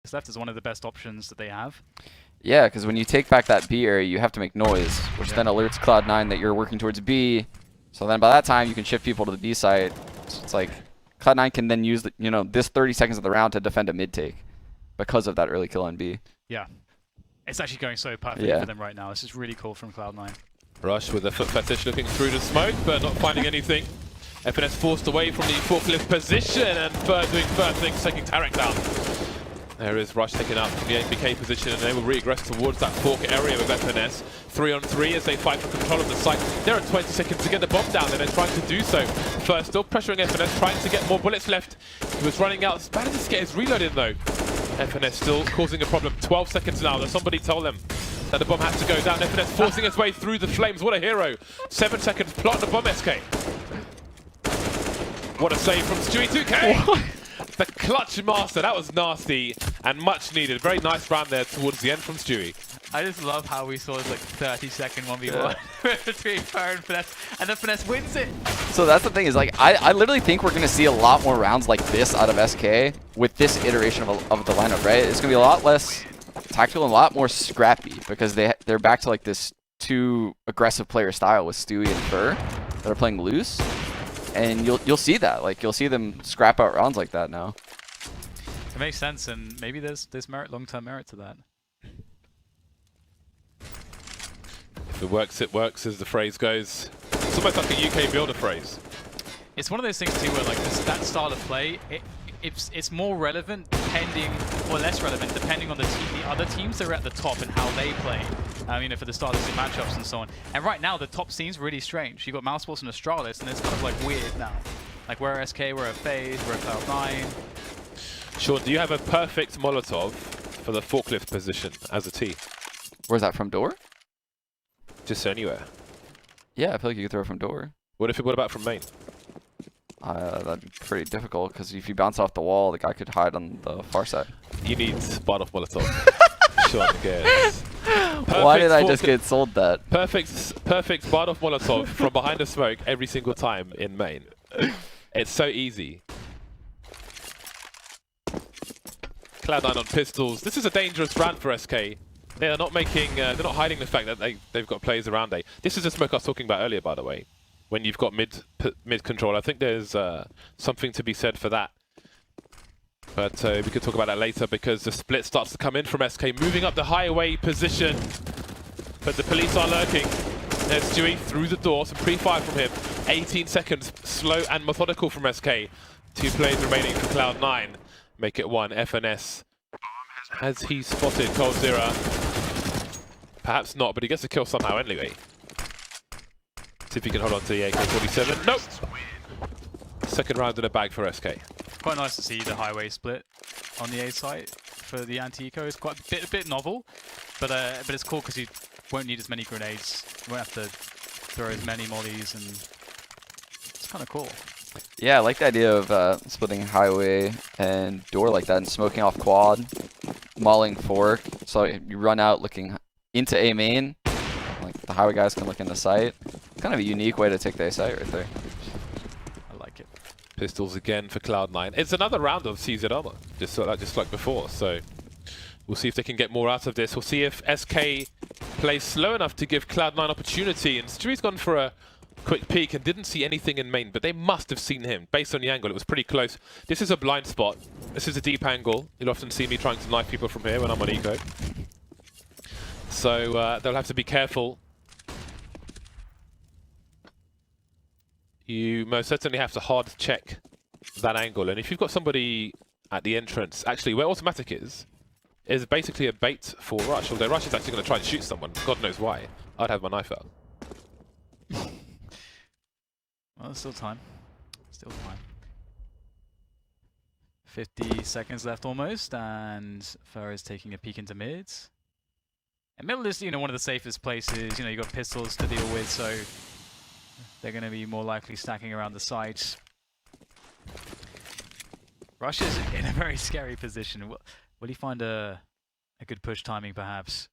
seconds left is one of the best options that they have. Yeah, because when you take back that B area, you have to make noise, which then alerts Cloud9 that you're working towards B. So then by that time, you can shift people to the B site. So it's like Cloud9 can then use this 30 seconds of the round to defend a mid take because of that early kill on B. Yeah. It's actually going so perfectly for them right now. This is really cool from Cloud9. Rush with the foot fetish looking through the smoke, but not finding anything. FNS forced away from the forklift position, and Fur doing Fur things, taking Tarek down. There is Rush taking out from the APK position, and they will regress towards that fork area with FNS. 3-on-3 as they fight for control of the site. There are 20 seconds to get the bomb down, and they're trying to do so. Fur still pressuring FNS, trying to get more bullets left. He was running out. Manages to get his reload in though. FNS still causing a problem. 12 seconds now. Somebody told them that the bomb had to go down. FNS forcing its way through the flames. What a hero. 7 seconds, plot the bomb, SK. What a save from Stewie 2K. What? The clutch master, that was nasty and much needed. Very nice round there towards the end from Stewie. I just love how we saw this like 30-second 1v1 between Fur and Finesse, and then Finesse wins it. So that's the thing is, like, I literally think we're going to see a lot more rounds like this out of SK with this iteration of the lineup, right? It's going to be a lot less tactical and a lot more scrappy because they're back to like this too aggressive player style with Stewie and Fur that are playing loose. And you'll see that, like you'll see them scrap out rounds like that now. It makes sense, and maybe there's long-term merit to that. If it works, as the phrase goes. It's almost like a UK builder phrase. It's one of those things too, where like that style of play, it's more relevant depending, or less relevant depending on the other teams that are at the top and how they play. For the stylistic matchups and so on. And right now, the top scene's really strange. You've got Mousesports and Astralis, and it's kind of like weird now. Like we're SK, we're at FaZe, we're at Cloud9. Sean, do you have a perfect Molotov for the forklift position as a T? Where's that from door? Just anywhere. Yeah, I feel like you could throw it from door. What about from main? That'd be pretty difficult because if you bounce off the wall, the guy could hide on the far side. You need Spartan Molotov. Sean gets. Why did I just get sold that? Perfect Bardov Molotov from behind the smoke every single time in main. It's so easy. Cloud9 on pistols. This is a dangerous round for SK. They are not making, they're not hiding the fact that they've got players around A. This is the smoke I was talking about earlier, by the way. When you've got mid control, I think there's something to be said for that. But we could talk about that later because the split starts to come in from SK, moving up the highway position. But the police are lurking. There's Stewie through the door, some pre-fire from him. 18 seconds, slow and methodical from SK. 2 players remaining for Cloud9. Make it 1, FNS. Has he spotted coldzera? Perhaps not, but he gets a kill somehow anyway. See if he can hold on to the AK-47. Nope! Second round in a bag for SK. Quite nice to see the highway split on the A site for the anti-eco. It's quite a bit novel, but it's cool because you won't need as many grenades. You won't have to throw as many mollies, and it's kind of cool. Yeah, I like the idea of splitting highway and door like that and smoking off quad, mauling fork. So you run out looking into A main, like the highway guys can look in the site. Kind of a unique way to take the A site right there. I like it. Pistols again for Cloud9. It's another round of CZ armor, just like before. So we'll see if they can get more out of this. We'll see if SK plays slow enough to give Cloud9 opportunity. And Stewie's gone for a quick peek and didn't see anything in main, but they must have seen him. Based on the angle, it was pretty close. This is a blind spot. This is a deep angle. You'll often see me trying to knife people from here when I'm on eco. So they'll have to be careful. You most certainly have to hard check that angle. And if you've got somebody at the entrance, actually where automatic is basically a bait for Rush. Although Rush is actually going to try and shoot someone. God knows why. I'd have my knife out. Well, there's still time. Still time. 50 seconds left almost, and Fur is taking a peek into mids. And middle is, one of the safest places. You've got pistols to deal with, so they're going to be more likely stacking around the site. Rush is in a very scary position. Will he find a good push timing, perhaps?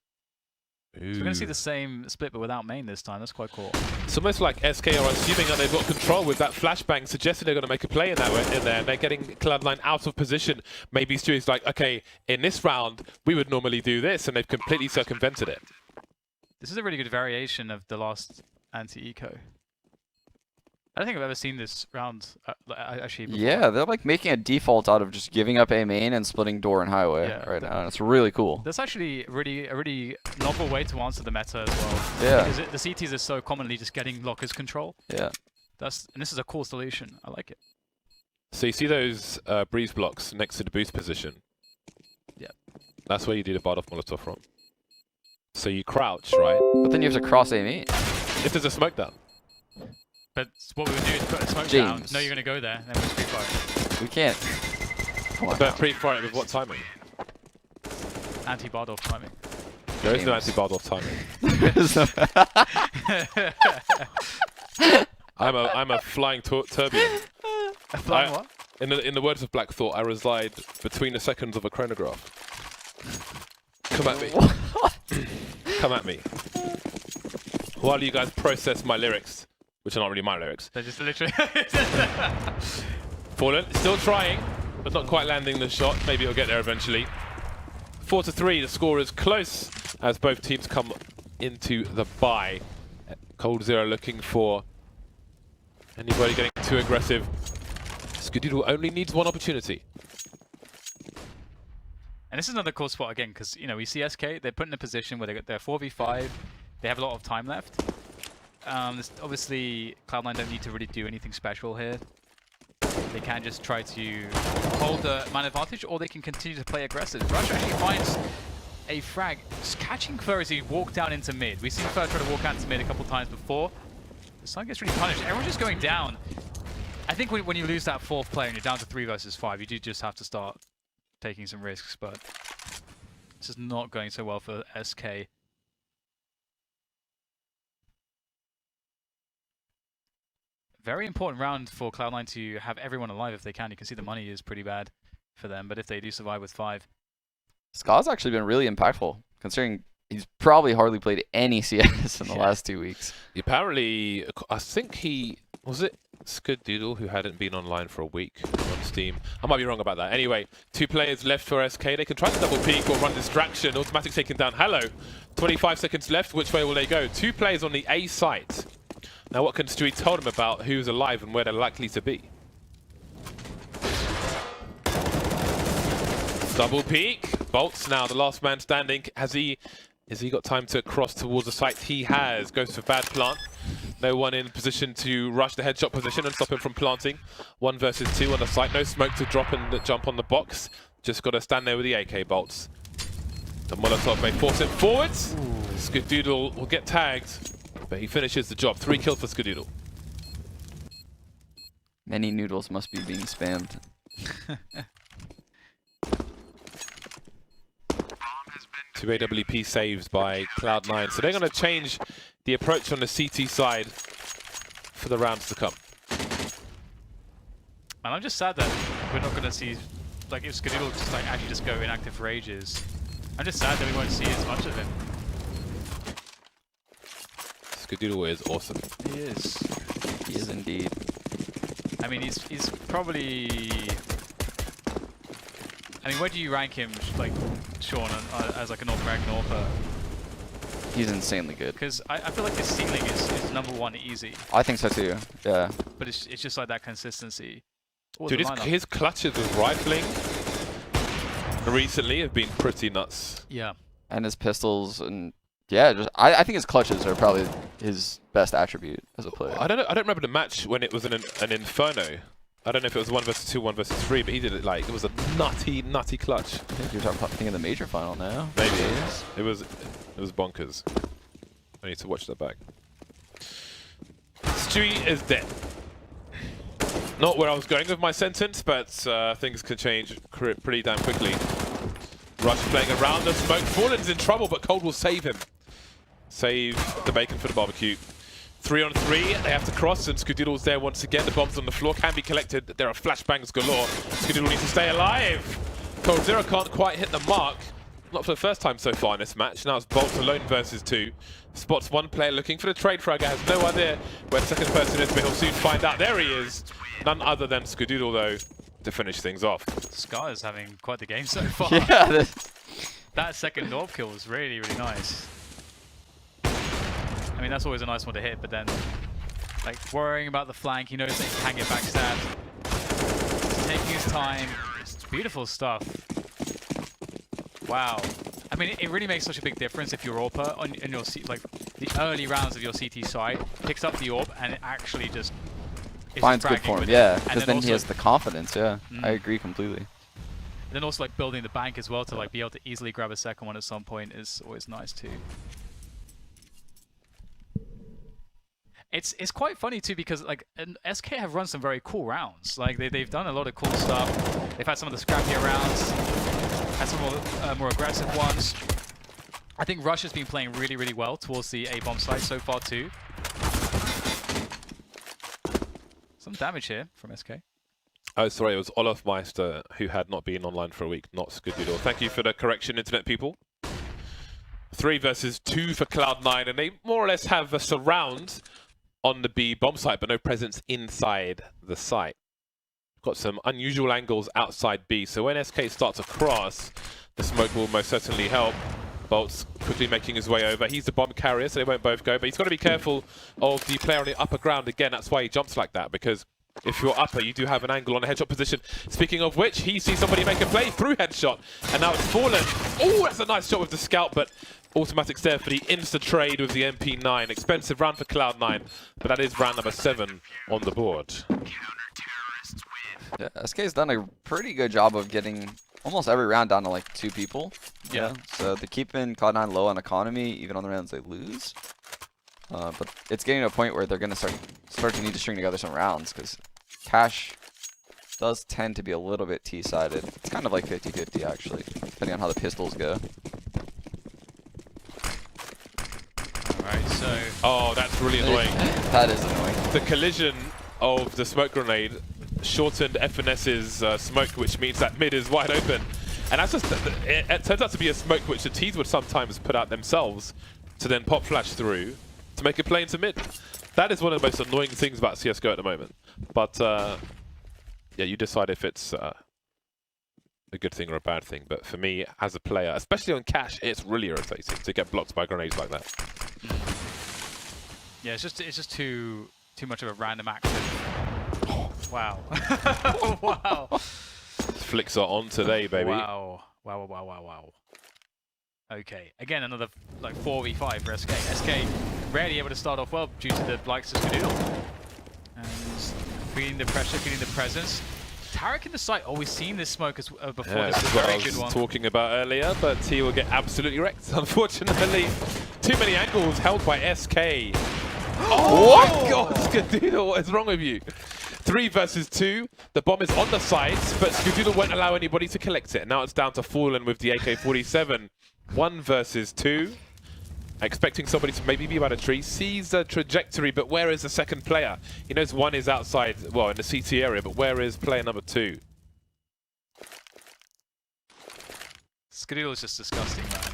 So we're going to see the same split, but without main this time. That's quite cool. It's almost like SK are assuming that they've got control with that flashbang, suggesting they're going to make a play in there, and they're getting Cloud9 out of position. Maybe Stewie's like, okay, in this round, we would normally do this, and they've completely circumvented it. This is a really good variation of the last anti-eco. I don't think I've ever seen this round actually before. Yeah, they're like making a default out of just giving up A main and splitting door and highway right now. And it's really cool. That's actually a really novel way to answer the meta as well. Yeah. Because the CTs are so commonly just getting lockers control. Yeah. And this is a cool solution. I like it. So you see those breeze blocks next to the boost position? Yeah. That's where you do the Bardolph Molotov from. So you crouch, right? But then you have to cross A main. If there's a smoke down. But what we would do is put a smoke down. No, you're going to go there, and then we'll pre-fire it. We can't. Come on. But pre-fire it with what timing? Anti-Bardolph timing. There is no anti-Bardolph timing. I'm a flying turbulent. A flying what? In the words of Black Thought, I reside between the seconds of a chronograph. Come at me. Come at me. While you guys process my lyrics, which are not really my lyrics. They're just literally... Fallen, still trying, but not quite landing the shot. Maybe he'll get there eventually. 4-3, the score is close as both teams come into the bye. Cold Zero looking for anybody getting too aggressive. Skadoodle only needs one opportunity. And this is another cool spot again, because we see SK, they're put in a position where they're 4v5, they have a lot of time left. Obviously, Cloud9 don't need to really do anything special here. They can just try to hold the man advantage, or they can continue to play aggressive. Rush actually finds a frag, just catching Fur as he walked down into mid. We've seen Fur try to walk out into mid a couple times before. The side gets really punished. Everyone's just going down. I think when you lose that fourth player and you're down to 3 versus 5, you do just have to start taking some risks, but this is not going so well for SK. Very important round for Cloud9 to have everyone alive if they can. You can see the money is pretty bad for them, but if they do survive with 5. Ska's actually been really impactful, considering he's probably hardly played any CS in the last 2 weeks. Apparently, I think was it Skadoodle who hadn't been online for a week on Steam. I might be wrong about that. Anyway, 2 players left for SK. They can try to double peek or run distraction. Automatic taken down. Hello. 25 seconds left. Which way will they go? 2 players on the A site. Now, what can Stewie tell them about who's alive and where they're likely to be? Double peek. Bolts now, the last man standing. Has he got time to cross towards the site? He has. Goes for bad plant. No one in position to rush the headshot position and stop him from planting. 1 versus 2 on the site. No smoke to drop and jump on the box. Just got to stand there with the AK bolts. The Molotov may force him forwards. Skadoodle will get tagged, but he finishes the job. 3 kills for Skadoodle. Many noodles must be being spammed. 2 AWP saves by Cloud9. So they're going to change the approach on the CT side for the rounds to come. And I'm just sad that we're not going to see, like, if Skadoodle just actually just go inactive for ages. I'm just sad that we won't see as much of him. Skadoodle is awesome. He is. He is indeed. I mean, he's probably... I mean, where do you rank him, like, Sean, as like a North American AWPer? He's insanely good. Because I feel like his ceiling is #1 easy. I think so too, yeah. But it's just like that consistency. Dude, his clutches with rifling recently have been pretty nuts. Yeah. And his pistols and yeah, I think his clutches are probably his best attribute as a player. I don't remember the match when it was an Inferno. I don't know if it was 1 versus 2, 1 versus 3, but he did it like it was a nutty clutch. I think you're thinking of the major final now. Maybe it was bonkers. I need to watch that back. Stewie is dead. Not where I was going with my sentence, but things can change pretty damn quickly. Rush playing around the smoke. Fallen's in trouble, but Cold will save him. Save the bacon for the barbecue. 3 on 3, they have to cross, and Skadoodle's there once again. The bombs on the floor can be collected. There are flashbangs galore. Skadoodle needs to stay alive. Cold Zero can't quite hit the mark. not for the first time so far in this match. Now it's Bolt alone versus 2. Spots one player looking for the trade fragger, has no idea where the second person is, but he'll soon find out. There he is. None other than Skadoodle, though, to finish things off. Sky is having quite the game so far. Yeah. That second North kill was really, really nice. I mean, that's always a nice one to hit, but then, like, worrying about the flank, he knows that he can get backstabbed. He's taking his time. Beautiful stuff. Wow. I mean, it really makes such a big difference if your AWPer on your like the early rounds of your CT side picks up the AWP and it actually just finds good form. Yeah, because then also, he has the confidence. Yeah, I agree completely. And then also like building the bank as well to like be able to easily grab a second one at some point is always nice too. It's quite funny too because like SK have run some very cool rounds. Like they've done a lot of cool stuff. They've had some of the scrappier rounds, had some more aggressive ones. I think Rush has been playing really, really well towards the A bomb side so far too. Some damage here from SK. Oh, sorry, it was Olafmeister who had not been online for a week, not Skadoodle. Thank you for the correction, internet people. 3 versus 2 for Cloud9, and they more or less have a surround on the B bomb site, but no presence inside the site. Got some unusual angles outside B, so when SK starts across, the smoke will most certainly help. Bolt's quickly making his way over. He's the bomb carrier, so they won't both go, but he's got to be careful of the player on the upper ground again. That's why he jumps like that, because if you're upper, you do have an angle on a headshot position. Speaking of which, he sees somebody make a play through headshot, and now it's fallen. Oh, that's a nice shot with the scout, but automatics there for the insta-trade with the MP9. Expensive round for Cloud9, but that is round number 7 on the board. Yeah, SK's done a pretty good job of getting almost every round down to like 2 people. Yeah. So they're keeping Cloud9 low on economy, even on the rounds they lose. But it's getting to a point where they're going to start to need to string together some rounds, because Cash does tend to be a little bit T-sided. It's kind of like 50-50 actually, depending on how the pistols go. Alright, so... Oh, that's really annoying. That is annoying. The collision of the smoke grenade shortened FNS's smoke, which means that mid is wide open. And that's just, it turns out to be a smoke which the T's would sometimes put out themselves to then pop flash through to make a play into mid. That is one of the most annoying things about CSGO at the moment. But yeah, you decide if it's a good thing or a bad thing. But for me, as a player, especially on Cash, it's really irritating to get blocked by grenades like that. Yeah, it's just too much of a random action. Wow. Wow. Flicks are on today, baby. Wow. Wow, wow, wow, wow. Okay, again, another like 4v5 for SK. SK rarely able to start off well due to the likes of Skadoodle. And feeling the pressure, feeling the presence. Tarek in the site, we've seen this smoke as, before. Yeah, this is a very good one. Talking about earlier, but he will get absolutely wrecked, unfortunately. Too many angles held by SK. Oh my god, Skadoodle, what is wrong with you? 3 versus 2. The bomb is on the sides, but Skadoodle won't allow anybody to collect it. Now it's down to Fallen with the AK-47. 1 versus 2. Expecting somebody to maybe be by the tree. Sees the trajectory, but where is the second player? He knows 1 is outside, well, in the CT area, but where is player number 2? Skadoodle is just disgusting, man.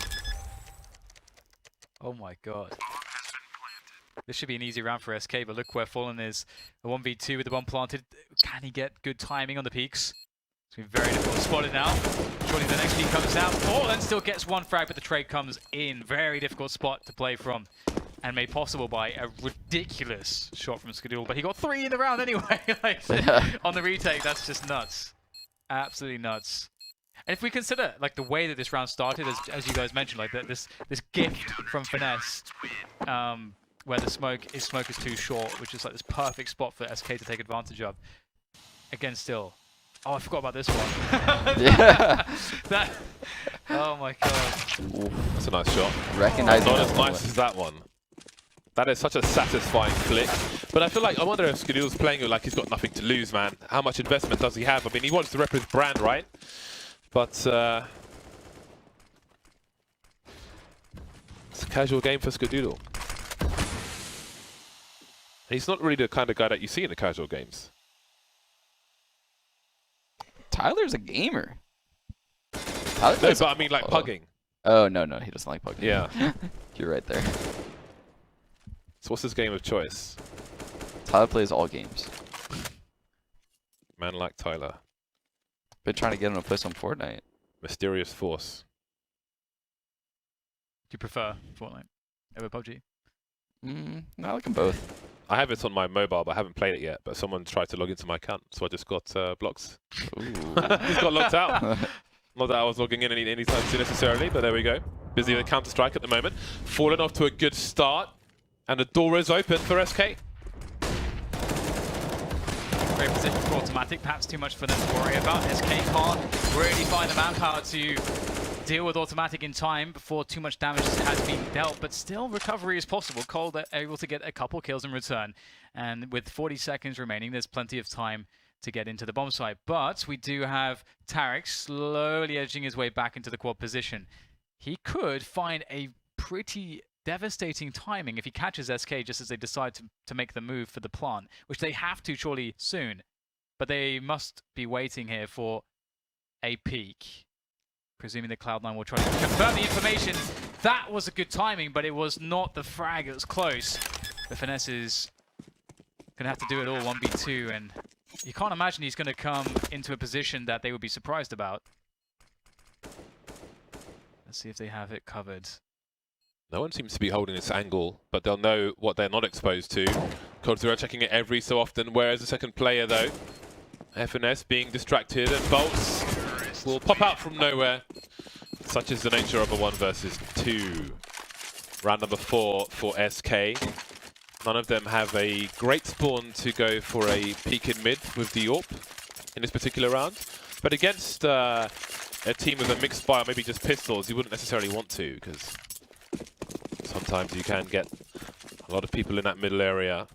Oh my god. This should be an easy round for SK, but look where Fallen is. A 1v2 with the bomb planted. Can he get good timing on the peaks? It's been very difficult to spot it now. Surely the next peak comes out. Fallen still gets 1 frag, but the trade comes in. Very difficult spot to play from. And made possible by a ridiculous shot from Skadoodle. But he got 3 in the round anyway. Like, on the retake, that's just nuts. Absolutely nuts. And if we consider like the way that this round started, as you guys mentioned, like this gift from Finesse, where the smoke is too short, which is like this perfect spot for SK to take advantage of. Again, still. Oh, I forgot about this one. Yeah. Oh my god. That's a nice shot. Recognizing Not as nice as that one. That is such a satisfying flick. But I feel like, I wonder if Skadoodle's playing it like he's got nothing to lose, man. How much investment does he have? I mean, he wants to rep his brand, right? But it's a casual game for Skadoodle. He's not really the kind of guy that you see in the casual games. Tyler's a gamer. No, but I mean like pugging. Oh, no, he doesn't like Pokemon. Yeah. You're right there. So what's his game of choice? Tyler plays all games. Man like Tyler. Been trying to get him to play some Fortnite. Mysterious Force. Do you prefer Fortnite over PUBG? No, I like them both. I have it on my mobile, but I haven't played it yet. But someone tried to log into my account, so I just got blocks. Ooh. Just got locked out. Not that I was logging in anytime soon necessarily, but there we go. Busy with Counter-Strike at the moment. Fallen off to a good start, and the door is open for SK. Great position for Automatic, perhaps too much for them to worry about. SK can't really find the manpower to deal with Automatic in time before too much damage has been dealt, but still recovery is possible. Cold are able to get a couple kills in return, and with 40 seconds remaining, there's plenty of time to get into the bomb site. But we do have Tarek slowly edging his way back into the quad position. He could find a pretty devastating timing if he catches SK just as they decide to make the move for the plant, which they have to surely soon. But they must be waiting here for a peek. Presuming that Cloud9 will try to confirm the information. That was a good timing, but it was not the frag. It was close. The Finesse is going to have to do it all 1v2, and you can't imagine he's going to come into a position that they would be surprised about. Let's see if they have it covered. No one seems to be holding this angle, but they'll know what they're not exposed to. Code Zero checking it every so often, whereas the second player, though, FNS being distracted, and Bolts will pop out from nowhere. Such is the nature of a 1 versus 2. Round number 4 for SK. None of them have a great spawn to go for a peek in mid with the AWP in this particular round. But against a team with a mixed buy, or maybe just pistols, you wouldn't necessarily want to, because sometimes you can get a lot of people in that middle area.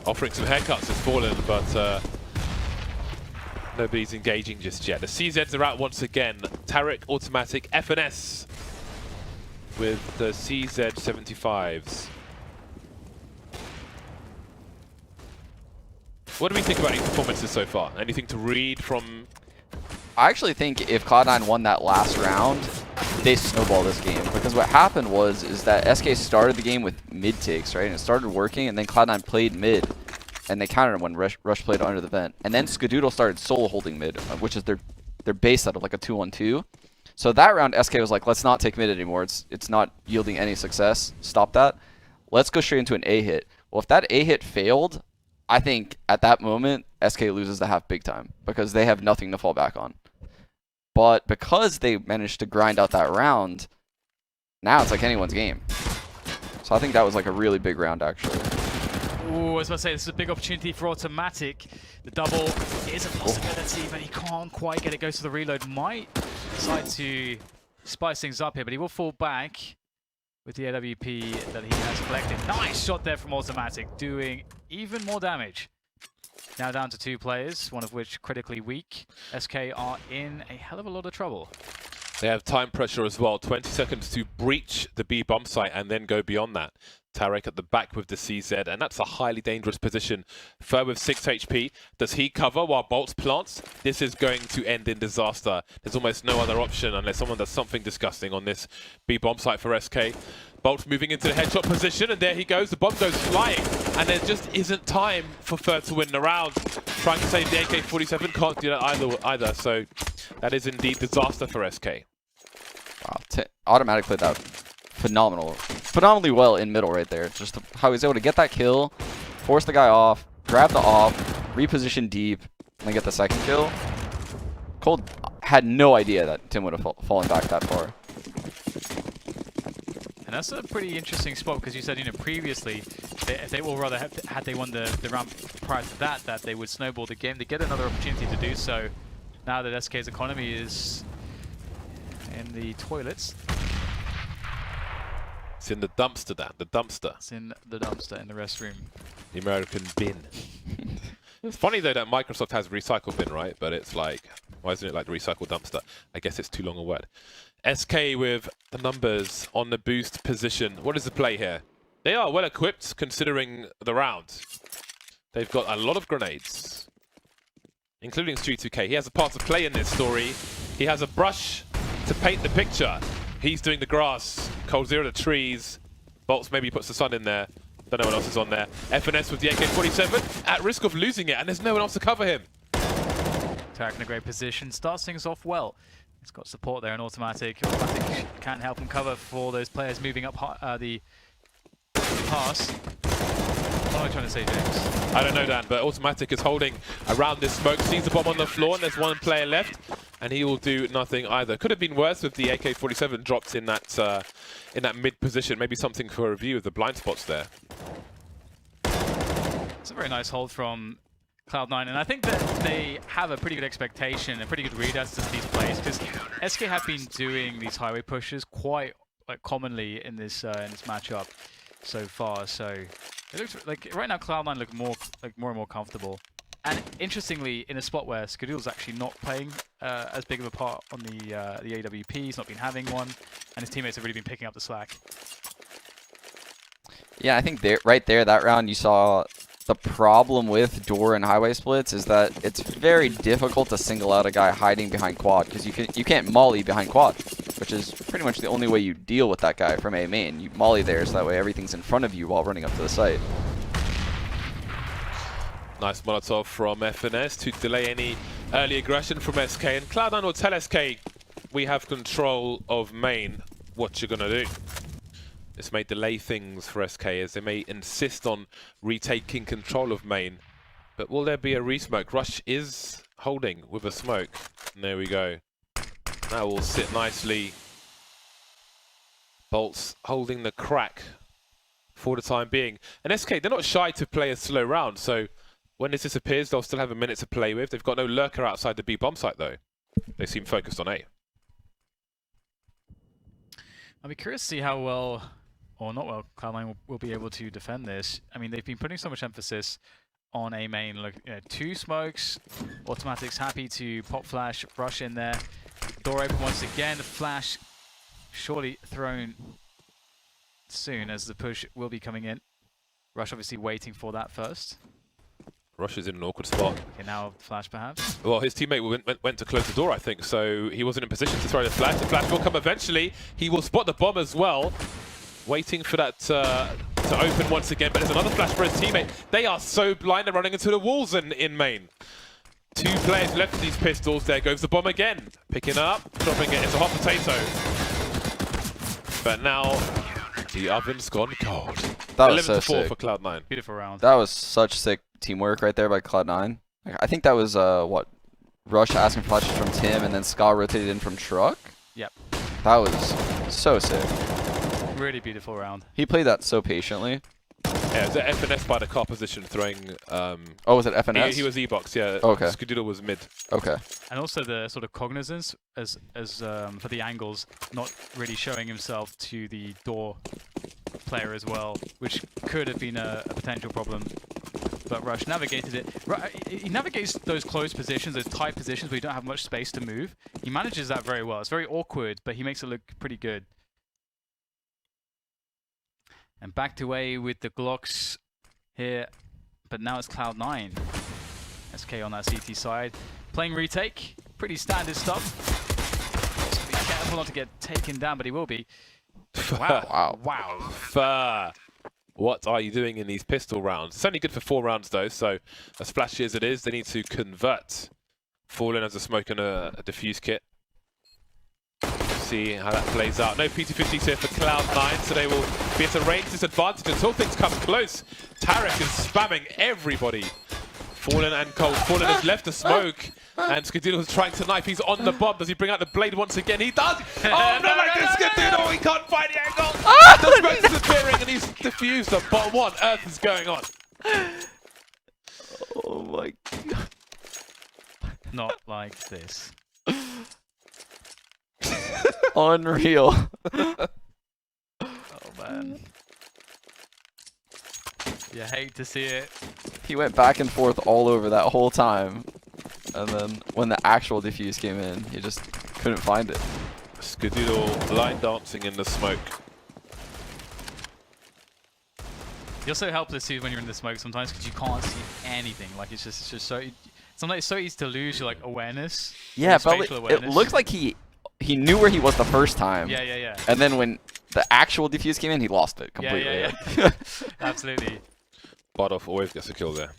Offering some haircuts has fallen, but nobody's engaging just yet. The CZs are out once again. Tarek, Automatic, FNS with the CZ75s. What do we think about these performances so far? Anything to read from? I actually think if Cloud9 won that last round, they snowball this game. Because what happened is that SK started the game with mid takes, right? And it started working, and then Cloud9 played mid. And they countered when Rush played under the vent. And then Skadoodle started solo holding mid, which is their base setup, like a 2-1-2. So that round, SK was like, let's not take mid anymore. It's not yielding any success. Stop that. Let's go straight into an A hit. Well, if that A hit failed, I think at that moment, SK loses the half big time. Because they have nothing to fall back on. But because they managed to grind out that round, now it's like anyone's game. So I think that was like a really big round, actually. Ooh, I was about to say, this is a big opportunity for Automatic. The double is a possibility, but he can't quite get it. Goes to the reload. Might decide to spice things up here, but he will fall back with the AWP that he has collected. Nice shot there from Automatic, doing even more damage. Now down to 2 players, one of which critically weak. SK are in a hell of a lot of trouble. They have time pressure as well. 20 seconds to breach the B bomb site and then go beyond that. Tarek at the back with the CZ, and that's a highly dangerous position. Fur with 6 HP. Does he cover while Bolts plants? This is going to end in disaster. There's almost no other option unless someone does something disgusting on this B bomb site for SK. Bolts moving into the headshot position, and there he goes. The bomb goes flying, and there just isn't time for Fur to win the round. Trying to save the AK-47, can't do that either. So that is indeed disaster for SK. Wow, Automatic played that phenomenally well in middle right there. Just how he's able to get that kill, force the guy off, grab the off, reposition deep, and then get the second kill. Cold had no idea that Tim would have fallen back that far. And that's a pretty interesting spot because you said, previously, if they will rather had they won the round prior to that they would snowball the game. They get another opportunity to do so now that SK's economy is in the toilets. It's in the dumpster, Dan. The dumpster. It's in the dumpster in the restroom. The American bin. It's funny though that Microsoft has recycle bin, right? But it's like, why isn't it like the recycle dumpster? I guess it's too long a word. SK with the numbers on the boost position. What is the play here? They are well equipped considering the round. They've got a lot of grenades, including Stu2K. He has a part to play in this story. He has a brush to paint the picture. He's doing the grass. Cold Zero the trees. Bolts maybe puts the sun in there. Don't know what else is on there. FNS with the AK-47 at risk of losing it, and there's no one else to cover him. Tarek in a great position, starts things off well. He's got support there, and automatic. Automatic can't help him cover for those players moving up the pass. What am I trying to say, James? I don't know, Dan, but automatic is holding around this smoke, sees the bomb on the floor, and there's one player left, and he will do nothing either. Could have been worse with the AK-47 dropped in that mid position. Maybe something for a review of the blind spots there. It's a very nice hold from Cloud9, and I think that they have a pretty good expectation, a pretty good read as to these plays, because SK have been doing these highway pushes quite commonly in this matchup so far. So it looks like right now Cloud9 look more and more comfortable. And interestingly, in a spot where Skadoodle's actually not playing as big of a part on the AWP, he's not been having one, and his teammates have really been picking up the slack. Yeah, I think right there, that round, you saw the problem with door and highway splits is that it's very difficult to single out a guy hiding behind quad, because you can't molly behind quad, which is pretty much the only way you deal with that guy from A main. You molly there so that way everything's in front of you while running up to the site. Nice Molotov from FNS to delay any early aggression from SK, and Cloud9 will tell SK, we have control of main, what you're gonna do. This may delay things for SK as they may insist on retaking control of main. But will there be a resmoke? Rush is holding with a smoke. And there we go. That will sit nicely. Bolts holding the crack for the time being. And SK, they're not shy to play a slow round. So when this disappears, they'll still have a minute to play with. They've got no lurker outside the B bomb site though. They seem focused on A. I'll be curious to see how well, or not well, Cloud9 will be able to defend this. I mean, they've been putting so much emphasis on A main. Look, two smokes, automatics happy to pop flash, rush in there. Door open once again, flash surely thrown soon as the push will be coming in. Rush obviously waiting for that first. Rush is in an awkward spot. Okay, now flash perhaps. Well, his teammate went to close the door, I think, so he wasn't in position to throw the flash. The flash will come eventually. He will spot the bomb as well. Waiting for that to open once again, but there's another flash for his teammate. They are so blind, they're running into the walls in main. Two players left with these pistols. There goes the bomb again. Picking it up, dropping it. It's a hot potato. But now the oven's gone cold. That was 11 so to 4 sick. for Cloud9. Beautiful round. That was such sick teamwork right there by Cloud9. I think that was what, Rush asking flashes from Tim, and then Ska rotated in from Truck. Yep. That was so sick. Really beautiful round. He played that so patiently. Yeah, it was at FNS by the car position throwing. Oh, was it FNS? He was E-box, yeah. Okay. Skadoodle was mid. Okay. And also the sort of cognizance as for the angles, not really showing himself to the door player as well, which could have been a potential problem. But Rush navigated it. He navigates those closed positions, those tight positions where you don't have much space to move. He manages that very well. It's very awkward, but he makes it look pretty good. And back to A with the Glocks here, but now it's Cloud9. SK on that CT side. Playing retake, pretty standard stuff. Just be careful not to get taken down, but he will be. Wow. Wow. What are you doing in these pistol rounds? It's only good for 4 rounds though, so as flashy as it is, they need to convert. Fallen as a smoke and a defuse kit. See how that plays out. No P250s here for Cloud9, so they will be at a range disadvantage until things come close. Tarek is spamming everybody. Fallen and Cold. Fallen has left a smoke, and Skadoodle is trying to knife. He's on the bomb. Does he bring out the blade once again? He does! Oh, not like this, Skadoodle! He can't find the angle! The smoke's disappearing, and he's diffused them. But what on earth is going on? Oh my god. Not like this. Unreal. Oh man. You hate to see it. He went back and forth all over that whole time. And then when the actual defuse came in, he just couldn't find it. Skadoodle line dancing in the smoke. You're so helpless too when you're in the smoke sometimes because you can't see anything. Like it's just so Sometimes it's so easy to lose your like awareness. Yeah, but spatial it awareness. looked like he knew where he was the first time. Yeah. And then when the actual defuse came in, he lost it completely. Yeah. Absolutely. Bardolph always gets a kill there.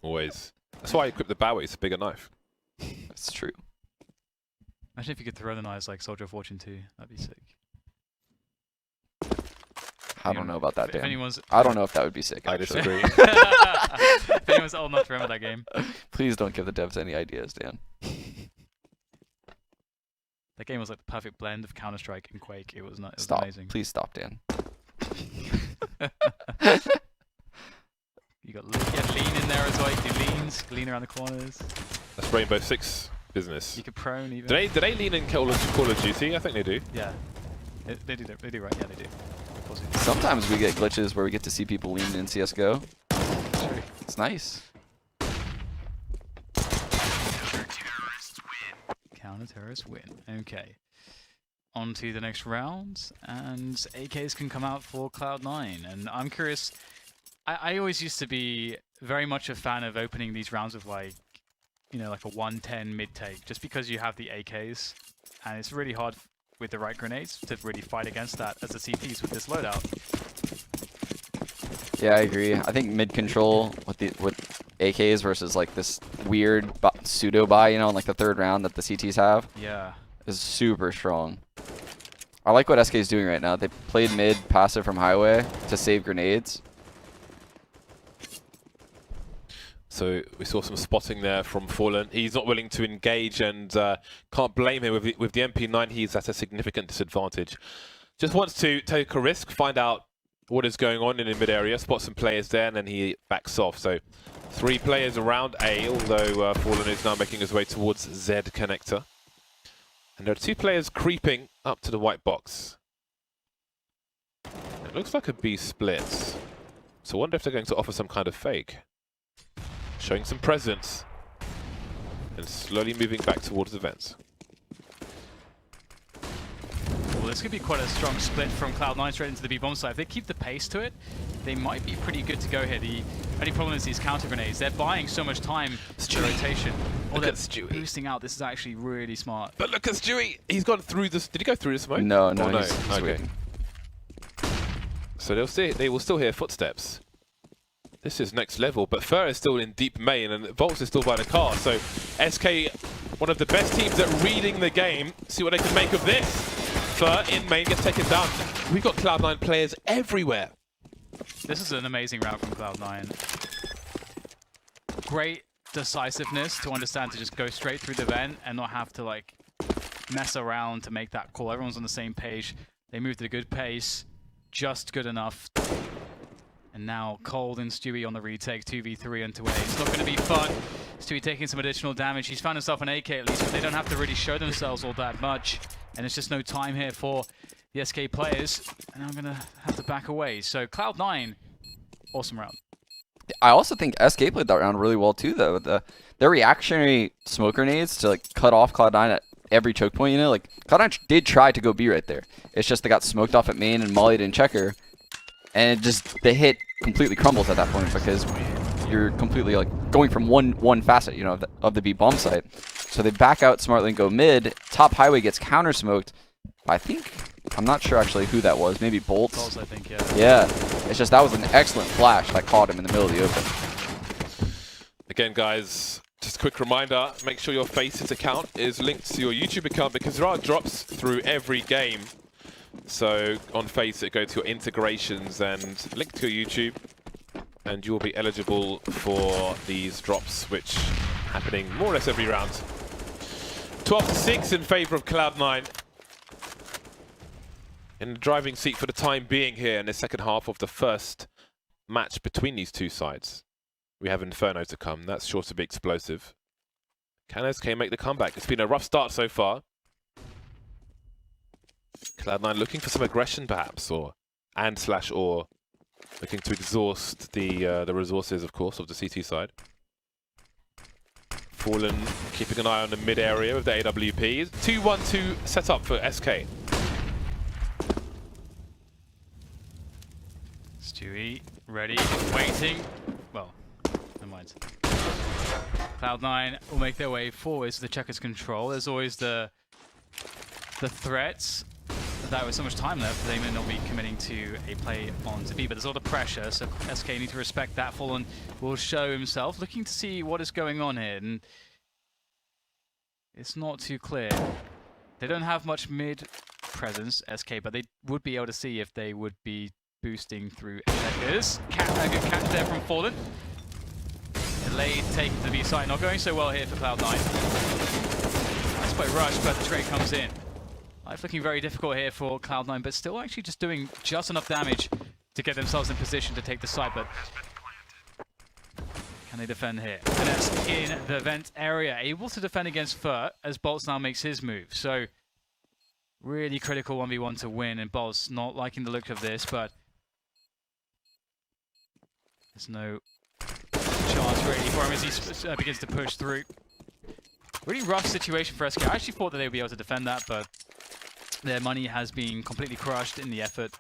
Always. That's why I equipped the Bowie. It's a bigger knife. That's true. Imagine if you could throw the knives like Soldier of Fortune 2. That'd be sick. I don't know about that, If Dan. anyone's, I don't know if that would be sick. I Actually. disagree. if anyone's old enough to remember that game. Please don't give the devs any ideas, Dan. That game was like the perfect blend of Counter-Strike and Quake. It was not. It was Stop. amazing. Please stop, Dan. You got lean in there as well. You can do leans, lean around the corners. That's Rainbow Six business. You could prone even. Do they lean in Call of Duty? I think they do. Yeah. They do right. Yeah, they do. Of course they do. Sometimes we get glitches where we get to see people lean in CSGO. True. It's nice. Counter-terrorist win. Okay. On to the next round, and AKs can come out for Cloud9. And I'm curious, I always used to be very much a fan of opening these rounds with like, you know, like a 110 mid-take, just because you have the AKs, and it's really hard with the right grenades to really fight against that as the CTs with this loadout. Yeah, I agree. I think mid control with AKs versus like this weird pseudo buy, you know, in like the third round that the CTs have, Yeah. is super strong. I like what SK is doing right now. They played mid passive from highway to save grenades. So we saw some spotting there from Fallen. He's not willing to engage, and can't blame him. With the MP9, he's at a significant disadvantage. Just wants to take a risk, find out what is going on in the mid-area, spot some players there, and then he backs off. So 3 players around A, although Fallen is now making his way towards Z connector. And there are 2 players creeping up to the white box. It looks like a B split. So I wonder if they're going to offer some kind of fake. Showing some presence. And slowly moving back towards the vents. Well, this could be quite a strong split from Cloud9 straight into the B-bomb side. If they keep the pace to it, they might be pretty good to go here. The only problem is these counter grenades. They're buying so much time to rotation. Or Look they're at Stewie. boosting out. This is actually really smart. But look at Stewie! He's gone through this. Did he go through the smoke? No, Oh, no. he's Okay. waiting. So they will still hear footsteps. This is next level, but Fur is still in deep main and Volts is still by the car. So SK, one of the best teams at reading the game. See what they can make of this. Fur in main gets taken down. We've got Cloud9 players everywhere. This is an amazing round from Cloud9. Great decisiveness to understand to just go straight through the vent and not have to like mess around to make that call. Everyone's on the same page. They moved at a good pace, just good enough. And now Cold and Stewie on the retake, 2v3 into A. It's not going to be fun. Stewie taking some additional damage. He's found himself an AK at least, but they don't have to really show themselves all that much. And there's just no time here for the SK players. And I'm going to have to back away. So Cloud9, awesome round. I also think SK played that round really well too, though. Their reactionary smoke grenades to like cut off Cloud9 at every choke point, you know, like Cloud9 did try to go B right there. It's just they got smoked off at main and mollied in checker. And it just, the hit completely crumbles at that point because you're completely like going from one facet, you know, of the B bomb site. So they back out smartly and go mid. Top highway gets counter smoked. I think, I'm not sure actually who that was. Maybe Bolts. Bolts, I think, yeah. Yeah. It's just that was an excellent flash that caught him in the middle of the open. Again, guys, just a quick reminder, make sure your Faces account is linked to your YouTube account because there are drops through every game. So on Faceit, go to your integrations and link to your YouTube, and you will be eligible for these drops, which are happening more or less every round. 12-6 in favor of Cloud9. In the driving seat for the time being here in the second half of the first match between these two sides. We have Inferno to come. That's sure to be explosive. Can SK make the comeback? It's been a rough start so far. Cloud9 looking for some aggression, perhaps, or looking to exhaust the resources, of course, of the CT side. Fallen keeping an eye on the mid area with the AWP. 2-1-2 set up for SK. Stewie, ready, waiting. Well, never mind. Cloud9 will make their way forwards to the Checkers control. There's always the threats that with so much time left, they may not be committing to a play onto B, but there's a lot of pressure, so SK need to respect that. Fallen will show himself, looking to see what is going on here, and it's not too clear. They don't have much mid presence, SK, but they would be able to see if they would be boosting through Checkers. A good catch there from Fallen. Delayed taking to the B side, not going so well here for Cloud9. Nice play rush, but the trade comes in. Life looking very difficult here for Cloud9, but still actually just doing just enough damage to get themselves in position to take the side, but can they defend here? Finesse in the vent area, able to defend against Fur as Bolts now makes his move. So really critical 1v1 to win, and Bolts not liking the look of this, but there's no chance really for him as he begins to push through. Really rough situation for SK. I actually thought that they would be able to defend that, but their money has been completely crushed in the effort.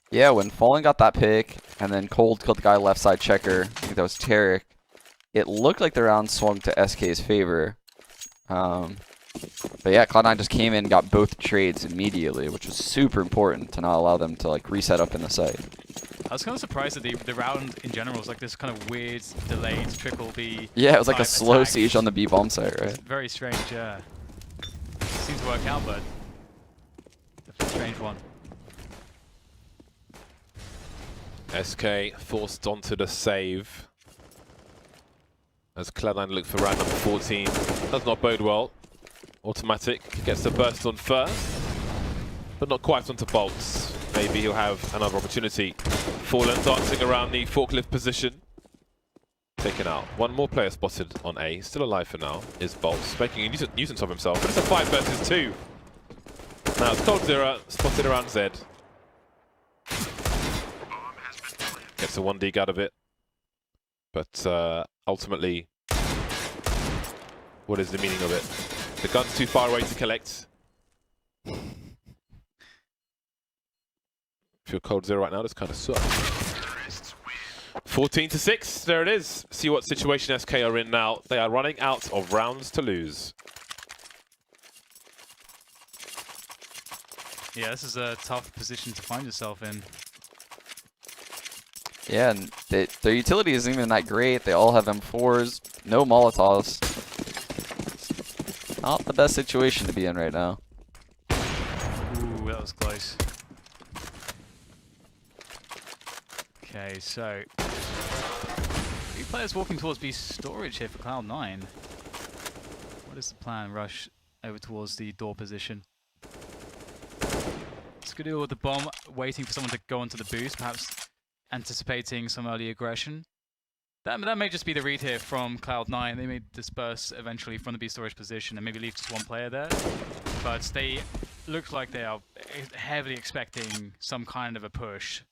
Yeah, when Fallen got that pick, and then Cold killed the guy left side checker, I think that was Tarek, it looked like the round swung to SK's favor. But yeah, Cloud9 just came in and got both trades immediately, which was super important to not allow them to like reset up in the site. I was kind of surprised that the round in general was like this kind of weird delayed trickle B. Yeah, it was like a slow attack. siege on the B bomb site, right? Very strange, yeah. Seems to work out, but definitely a strange one. SK forced onto the save. As Cloud9 look for round number 14. Does not bode well. Automatic gets the burst on first, but not quite onto Bolts. Maybe he'll have another opportunity. Fallen dancing around the forklift position. Taken out. One more player spotted on A. Still alive for now is Bolts, making a nuisance of himself. But it's a 5 versus 2. Now it's Cold Zero spotted around Z. Gets a 1 dig out of it. But ultimately, what is the meaning of it? The gun's too far away to collect. If you're Cold Zero right now, this kind of sucks. 14-6, there it is. See what situation SK are in now. They are running out of rounds to lose. Yeah, this is a tough position to find yourself in. Yeah, and their utility isn't even that great. They all have M4s, no Molotovs. Not the best situation to be in right now. Ooh, that was close. Okay, so 3 players walking towards B storage here for Cloud9. What is the plan? Rush over towards the door position. Skadoo with the bomb, waiting for someone to go onto the boost, perhaps anticipating some early aggression. That may just be the read here from Cloud9. They may disperse eventually from the B storage position and maybe leave just one player there. But they look like they are heavily expecting some kind of a push.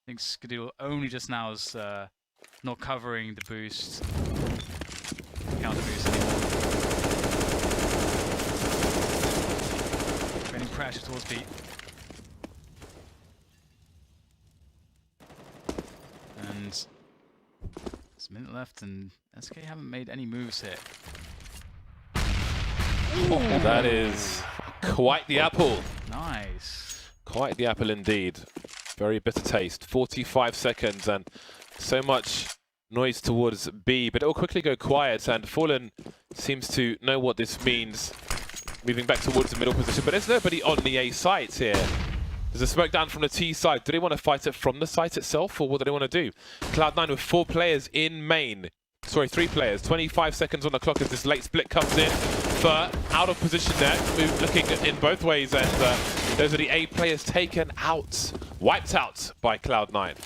I think Skadoo only just now is not covering the boost, counter boost anymore. Training pressure towards B. And there's a minute left, and SK haven't made any moves here. Oh, that is quite the apple. Nice. Quite the apple indeed. Very bitter taste. 45 seconds and so much noise towards B, but it will quickly go quiet, and Fallen seems to know what this means. Moving back towards the middle position, but there's nobody on the A site here. There's a smoke down from the T side. Do they want to fight it from the site itself, or what do they want to do? Cloud9 with 4 players in main. Sorry, 3 players. 25 seconds on the clock as this late split comes in. Fur out of position there, looking in both ways, and those are the A players taken out. Wiped out by Cloud9.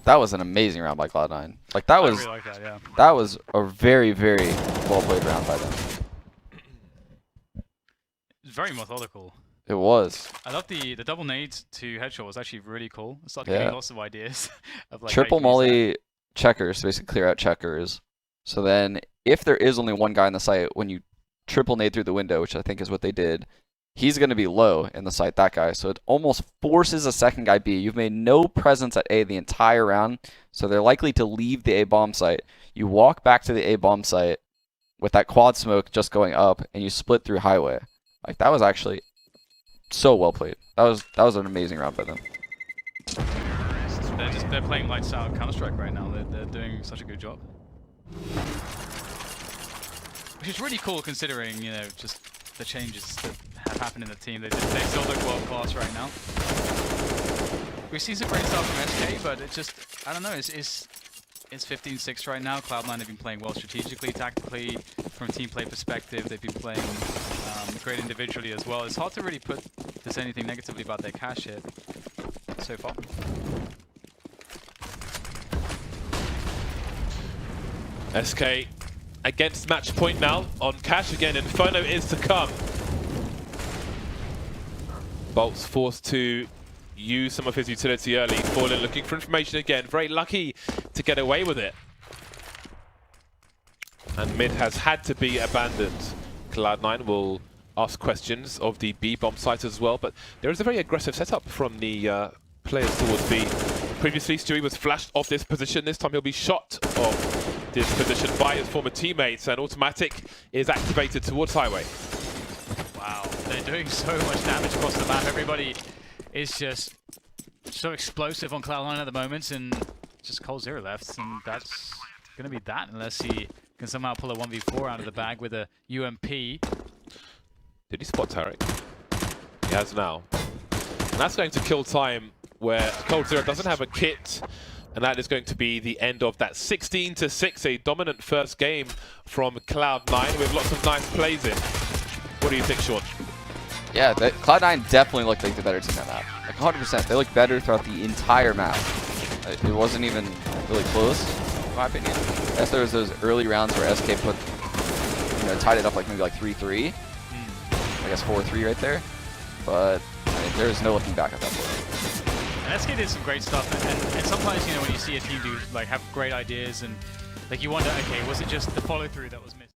That was an amazing round by Cloud9. Like that was, I really like that, yeah. that was a very, very well played round by them. Very methodical. It was. I love the double nade to headshot was actually really cool. I started Yeah. getting lots of ideas of like Triple how you can use molly checkers, so basically clear out checkers. So then, if there is only one guy on the site, when you triple nade through the window, which I think is what they did, he's going to be low in the site, that guy. So it almost forces a second guy B. You've made no presence at A the entire round, so they're likely to leave the A bomb site. You walk back to the A bomb site with that quad smoke just going up, and you split through highway. Like, that was actually so well played. That was an amazing round by them. They're playing lights out Counter-Strike right now. They're doing such a good job. Which is really cool considering, you know, just the changes that have happened in the team. They still look world class right now. We've seen some great stuff from SK, but it just, I don't know, it's 15-6 right now. Cloud9 have been playing well strategically, tactically, from a team play perspective. They've been playing great individually as well. It's hard to really to say anything negatively about their cash hit so far. SK against match point now on cash again. Inferno is to come. Bolt's forced to use some of his utility early. Fallen looking for information again. Very lucky to get away with it. And mid has had to be abandoned. Cloud9 will ask questions of the B bomb site as well, but there is a very aggressive setup from the players towards B. Previously, Stewie was flashed off this position. This time he'll be shot off this position by his former teammates, and automatic is activated towards highway. Wow, they're doing so much damage across the map. Everybody is just so explosive on Cloud9 at the moment, and just Cold Zero left, and that's going to be that unless he can somehow pull a 1v4 out of the bag with a UMP. Did he spot Tarek? He has now. And that's going to kill time where Cold Zero doesn't have a kit, and that is going to be the end of that 16-6, a dominant first game from Cloud9 with lots of nice plays in. What do you think, Sean? Yeah, Cloud9 definitely looked like the better team on that map. Like 100%. They looked better throughout the entire map. It wasn't even really close, in my opinion. Yes, there was those early rounds where SK put, tied it up like maybe like 3-3. I guess 4-3 right there. But I mean, there's no looking back at that point. And SK did some great stuff, and sometimes, when you see a team do have great ideas, and you wonder, okay, was it just the follow through that was missing?